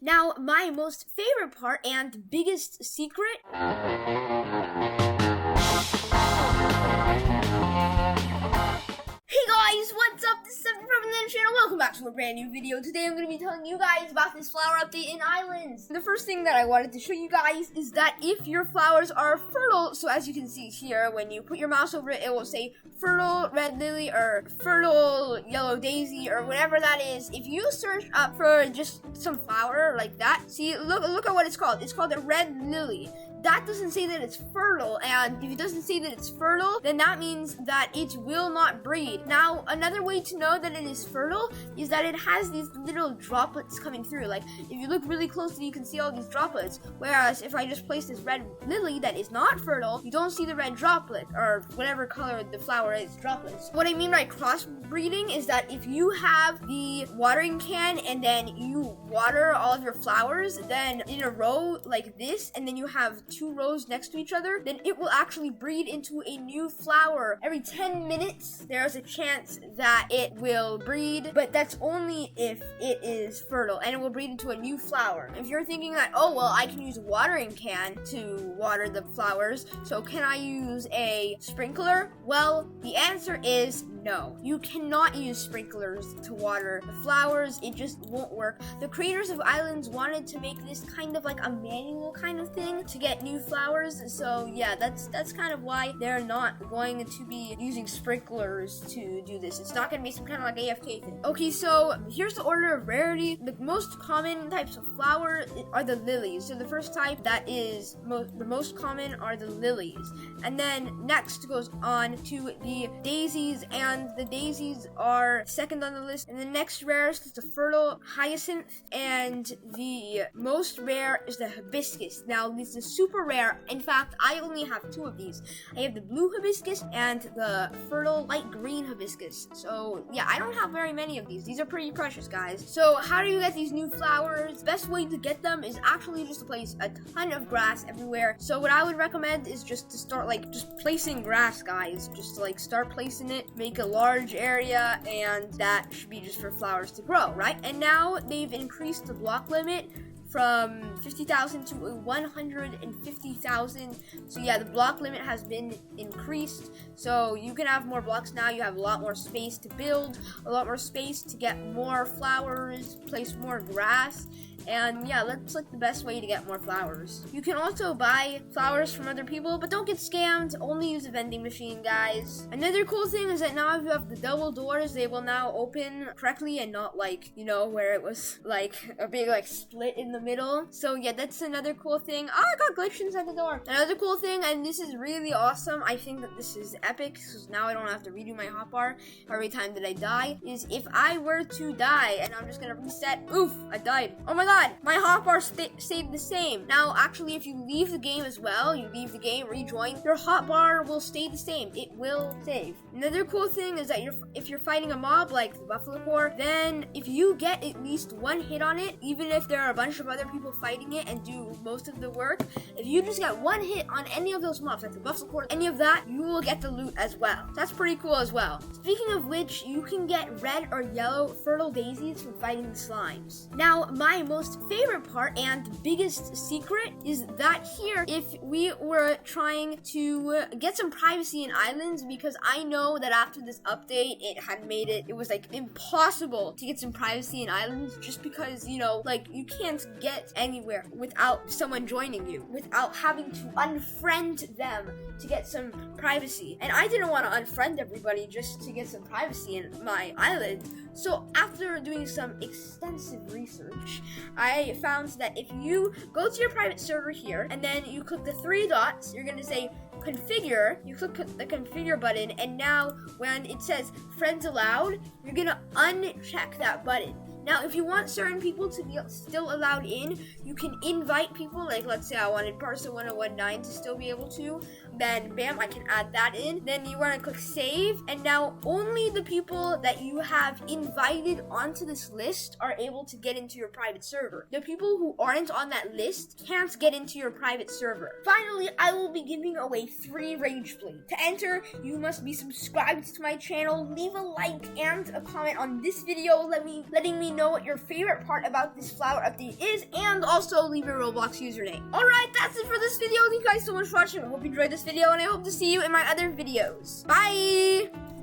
Now, my most favorite part and biggest secret. Hey guys, what's up? This is Evan from Evanlandchannel. Welcome back to a brand new video. Today I'm going to be telling you guys about this flower update in Islands. The first thing that I wanted to show you guys is that if your flowers are fertile, so as you can see here, when you put your mouse over it, it will say fertile red lily or fertile yellow daisy or whatever that is. If you search up for just some flower like that, see, look at what it's called. It's called a red lily. That doesn't say that it's fertile, and if it doesn't say that it's fertile, then that means that it will not breed. Now, another way to know that it is fertile is that it has these little droplets coming through. Like, if you look really closely, you can see all these droplets. Whereas, if I just place this red lily that is not fertile, you don't see the red droplet, or whatever color the flower is, droplets. What I mean by crossbreeding is that if you have the watering can and then you water all of your flowers, then in a row like this, and then you have 2 rows next to each other, then it will actually breed into a new flower. Every 10 minutes, there's a chance that it will breed, but that's only if it is fertile, and it will breed into a new flower. If you're thinking that, oh, well, I can use a watering can to water the flowers, so can I use a sprinkler? Well, the answer is no. You cannot use sprinklers to water the flowers. It just won't work. The creators of Islands wanted to make this kind of like a manual kind of thing to get new flowers. So yeah, that's kind of why they're not going to be using sprinklers to do this. It's not going to be some kind of like AFK thing. Okay, so here's the order of rarity. The most common types of flower are the lilies. So the first type that is the most common are the lilies. And then next goes on to the daisies, and the daisies are second on the list. And the next rarest is the fertile hyacinth, and the most rare is the hibiscus. Now, this is super rare. In fact, I only have 2 of these. I have the blue hibiscus and the fertile light green hibiscus. So yeah, I don't have very many of these. These are pretty precious, guys. So how do you get these new flowers? Best way to get them is actually just to place a ton of grass everywhere. So what I would recommend is just to start just placing grass, guys. Just to start placing it, make a large area, and that should be just for flowers to grow, right? And now they've increased the block limit from 50,000 to 150,000. So yeah, the block limit has been increased. So you can have more blocks now. You have a lot more space to build, a lot more space to get more flowers, place more grass. And yeah, that's the best way to get more flowers. You can also buy flowers from other people, but don't get scammed. Only use a vending machine, guys. Another cool thing is that now if you have the double doors, they will now open correctly and not where it was a big split in the middle. So yeah, that's another cool thing. Oh, I got glitched inside the door. Another cool thing, and this is really awesome. I think that this is epic, because now I don't have to redo my hotbar every time that I die, is if I were to die and I'm just gonna reset, oof, I died. Oh my god, my hotbar stayed the same. Now, actually, if you leave the game as well, you leave the game, rejoin, your hotbar will stay the same. It will save. Another cool thing is that if you're fighting a mob like the Buffalo Core, then if you get at least 1 hit on it, even if there are a bunch of other people fighting it and do most of the work, if you just get 1 hit on any of those mobs, like the Buffalo Core, any of that, you will get the loot as well. That's pretty cool as well. Speaking of which, you can get red or yellow fertile daisies from fighting the slimes. Now, my most favorite part and biggest secret is that here, if we were trying to get some privacy in Islands, because I know that after this update, it had made it was impossible to get some privacy in Islands, just because, you can't get anywhere without someone joining you, without having to unfriend them to get some privacy. And I didn't want to unfriend everybody just to get some privacy in my island. So after doing some extensive research, I found that if you go to your private server here, and then you click the 3 dots, you're going to say configure, you click the configure button, and now when it says friends allowed, you're going to uncheck that button. Now, if you want certain people to be still allowed in, you can invite people, let's say I wanted Parsa1019 to still be able to, then bam, I can add that in. Then you want to click save, and now only the people that you have invited onto this list are able to get into your private server. The people who aren't on that list can't get into your private server. Finally, I will be giving away 3 Rageblades. To enter, you must be subscribed to my channel, leave a like and a comment on this video letting me know know what your favorite part about this flower update is, and also leave your Roblox username. Alright, that's it for this video. Thank you guys so much for watching. I hope you enjoyed this video, and I hope to see you in my other videos. Bye!